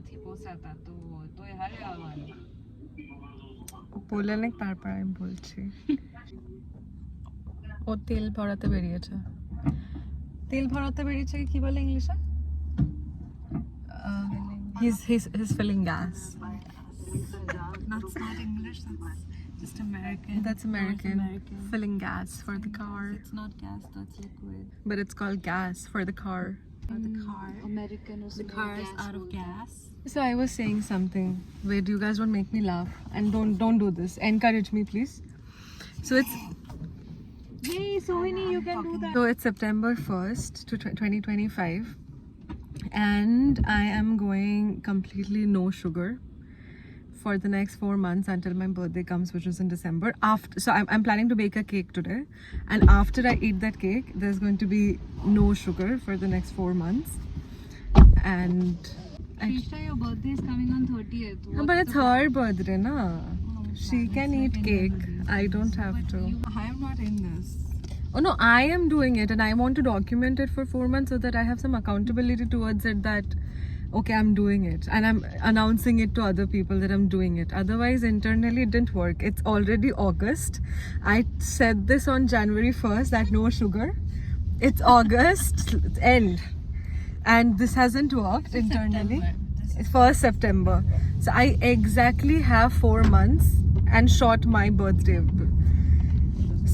નથી પોસાતા તો તોય હાલે આવવાનું বলে অনেক তারপর আমি বলছি ও তেল ভরাতে বেরিয়েছে কি বলে ইংলিশে he's filling gas. That's not English, that's just American. That's American. Filling gas for the car. It's not gas, that's liquid. But it's called gas for the car. The car. American or the car is out of gas. So I was saying something. Wait, you guys don't make me laugh. And don't do this. Encourage me, please. So it's... Hey, Sohini, you can do that. So it's September 1st to 2025. And I am going completely no sugar for the next 4 months until my birthday comes, which is in December. So I'm planning to bake a cake today, and after I eat that cake, there's going to be no sugar for the next 4 months. And Shrishta, your birthday is coming on 30th. but it's her birthday, na? She can eat cake. I don't have to. I am not in this. Oh no, I am doing it, and I want to document it for 4 months so that I have some accountability towards it, that okay, I'm doing it, and I'm announcing it to other people that I'm doing it. Otherwise, internally it didn't work. It's already August. I said this on January 1st that no sugar. It's August end, and this hasn't worked internally. It's 1st September. So I exactly have 4 months and short my birthday.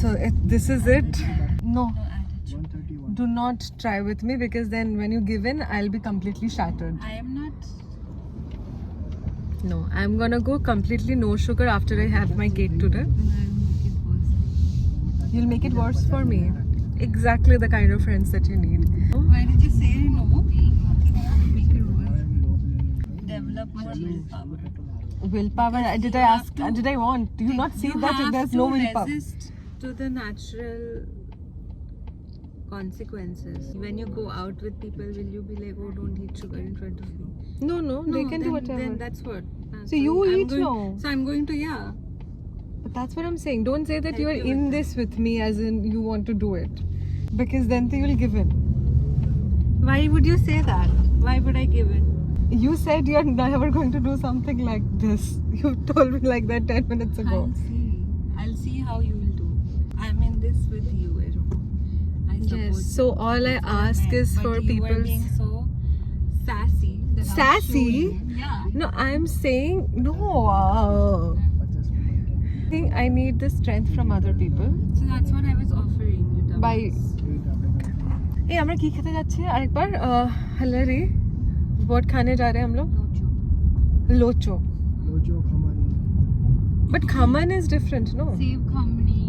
So this is it. No, do not try with me, because then when you give in, I'll be completely shattered. I am not. No, I'm gonna go completely no sugar after I have my cake today. You'll make it worse for me. Exactly the kind of friends that you need. Why did you say no? Make it worse. Develop more willpower. Willpower? Did I ask? Did I want? Do you not see that there's no willpower? Resist to the natural consequences. When you go out with people, will you be like, oh, don't eat sugar in front of me? No, they can do whatever. Then that's what. So you eat now. So I'm going to, yeah. But that's what I'm saying. Don't say that you are in this with me as in you want to do it. Because then you will give in. Why would you say that? Why would I give in? You said you're never going to do something like this. You told me like that 10 minutes ago. I'll see how you will do. I'm in this with you, Eru. I support you. So all I ask is But for you people. are being so sassy. that I'll Sassy? show you. Yeah. No, I'm saying no. I think I need the strength from other people. So that's what I was offering you. By ए আমরা কি খেতে যাচ্ছি আরেকবার হ্যালারি what खाने जा रहे हैं हम लोग locho but khaman is different no Save Khamani.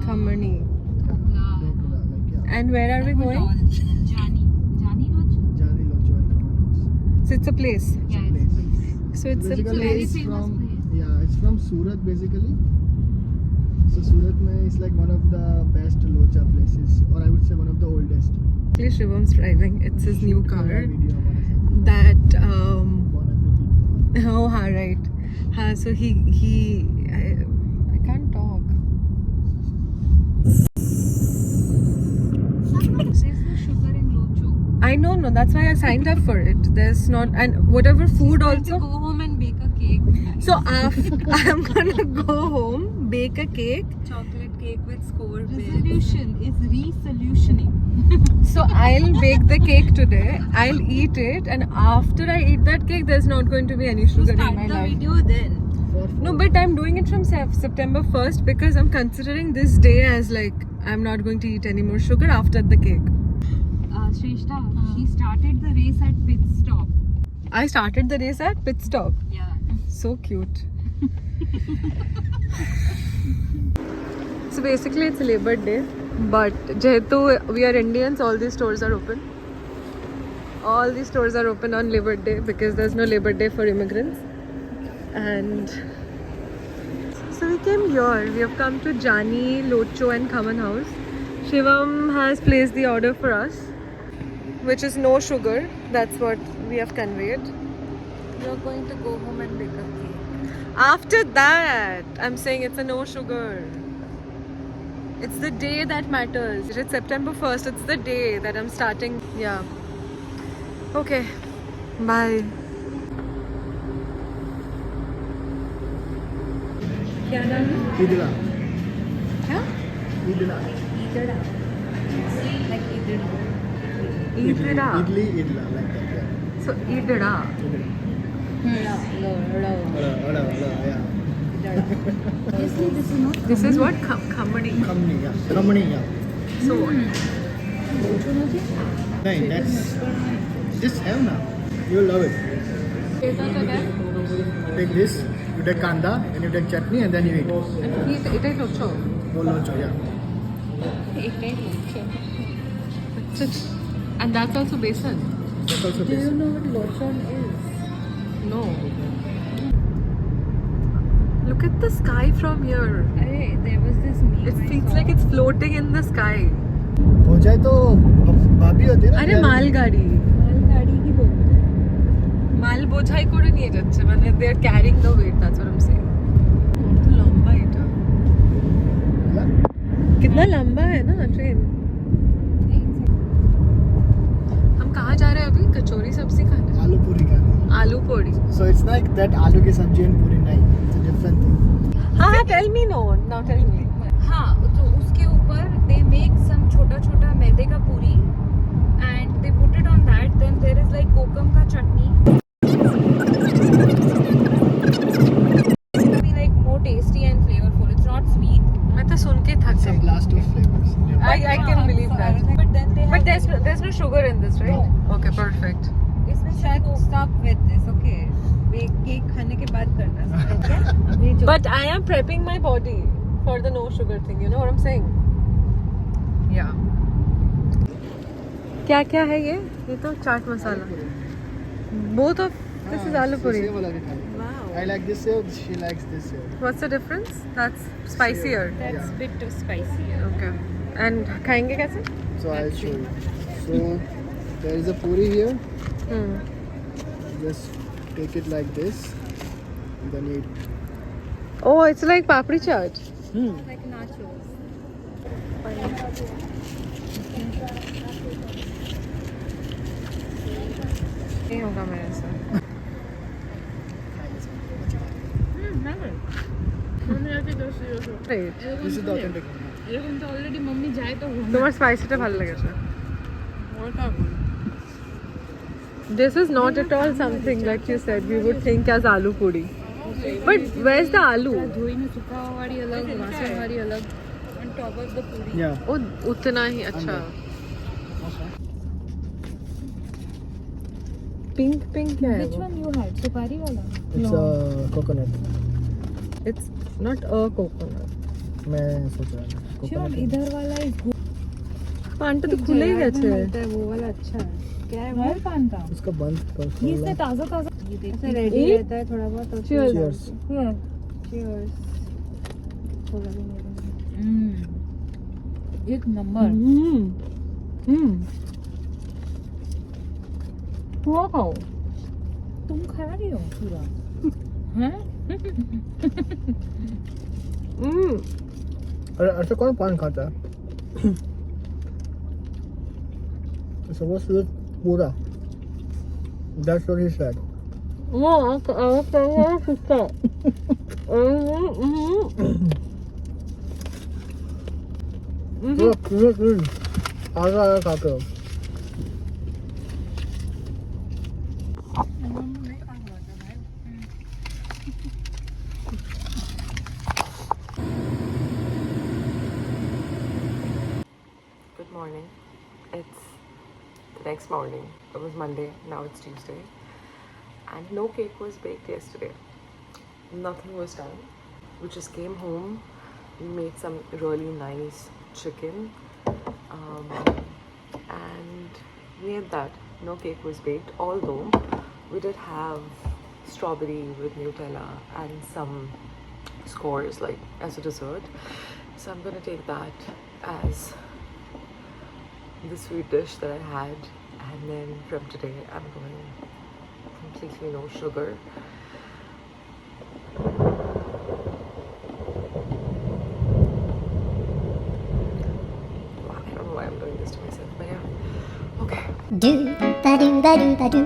khamani and where are we going Jani Locho. so it's a place Yeah, it's a place. so it's a Basically, place Very famous place. Yeah, it's from Surat basically. So Surat is like one of the best locha places, or I would say one of the oldest. actually Shivan's driving, it's his new car Video that oh ha right ha so he I can't talk There's no sugar in Locho. I know no that's why I signed up for it there's not and whatever food To also go home and bake a cake. so after I'm gonna go home bake a cake Chocolate cake with score resolution is resolutioning. so I'll bake the cake today I'll eat it and after I eat that cake there's not going to be any sugar in Start my the life video then. no but I'm doing it from September 1st because I'm considering this day as like I'm not going to eat any more sugar after the cake Shrishta, she started the race at pit stop. I started the race at pit stop Yeah. so cute so basically it's Labor Day but jehetu we are Indians all these stores are open on Labor Day because there's no Labor Day for immigrants and so we came here we have come to Jani Locho and Khaman house Shivam has placed the order for us which is no sugar that's what we have conveyed You're going to go home and bake a cake. after that I'm saying it's a no sugar it's the day that matters it's September 1st it's the day that I'm starting yeah okay bye क्या नाम है? Idla. क्या? Idla. Idada. Like idada. Idra. Idli, idla, like that, yeah. So idra. Idli. ड़ा. Yeah. Obviously, this is not. This is what khamani. Khamni, yeah. Khamni, yeah. So what? No, that's... Just have now. You'll love it. Take this, you take kanda, and you take chutney, and then you eat. It is locho. Oh, locho, yeah. And that's also besan. That's also Do you basic. know what lochon is? No. Look at the sky from here. There was this meme. It feels like it's floating in the sky. हो जाए तो भाभी होती है ना अरे मालगाड़ी मालगाड़ी की बोलते हैं. মাল বোঝাই করে নিয়ে যাচ্ছে মানে they are carrying the weight that's what I am saying কত লম্বা এটা Yeah. कितना लंबा है ना ट्रेन हम कहाँ जा रहे हैं अभी कचौरी सब्जी खाने आलू पूरी का आलू पूरी so it's like that आलू की सब्जी and पूरी नहीं it's a different thing हाँ tell me no now tell me हाँ, तो उसके ऊपर they make some छोटा छोटा मैदे का पूरी and they put it on that. Then there is like कोकम का चटनी. Be like more tasty and flavorful. It's not sweet. मैं तो सुन के थक it's a गई blast of flavors I can believe that But then they have. but there's no sugar in this right okay perfect इसमें शायद stop with this. Okay. Cake खाने के बाद करना. क्या? अभी जो. but I am prepping my body for the no sugar thing you know what I'm saying yeah क्या क्या है ये तो chaat masala both of this is aloo puri ये वाला दिखा wow I like this sev she likes this sev what's the difference that's spicier That's bit too spicy. okay and खाएंगे कैसे so I'll show you so there is a puri here just take it like this and then eat oh it's like papri chaat Like nachos. नहीं होगा मेरे से Right. this is the authentic one এরকম তো already mummy যায় তো তোমার স্পাইসিটা ভালো লেগেছে This is not at all something like you said we would think as aloo puri. But where's the aloo? ધોઈને સુકાવવાવાળી અલગ વાસણવાળી અલગ on top of the puri. yeah Oh, उतना ही अच्छा. Pink क्या है Which वो? one you had? सुपारी वाला? it's a coconut It's not a coconut. मैं सोच रहा था Sure, coconut इधर वाला is good. पान तो खुले ही गए थे. वो वाला अच्छा है. क्या है वो? पान का. उसका बंद कर ये इसमें ताजा ताजा ऐसे रेडी Eat? रहता है थोड़ा बहुत. Cheers. cheers Cheers. एक नंबर. Wow. तुम खा रही हो पूरा? हैं? अरे ऐसे कौन पान खाता है supposed to eat पूरा that's what he said No, I was saying sister. आगे आगे खाते हो Good morning. It's the next morning. It was Monday, now it's Tuesday. And no cake was baked yesterday. Nothing was done. We just came home. We made some really nice chicken. And we ate that. No cake was baked. Although we did have strawberry with Nutella and some scores like as a dessert. So I'm gonna take that as the sweet dish that I had, and then from today I'm going completely no sugar. I don't know why I'm doing this to myself, but yeah. Okay. Do ba do ba do ba do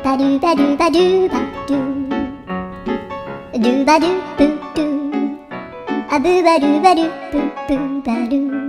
ba do ba do ba do ba do do ba do boo do a boo ba doo ba doo boo boo ba doo.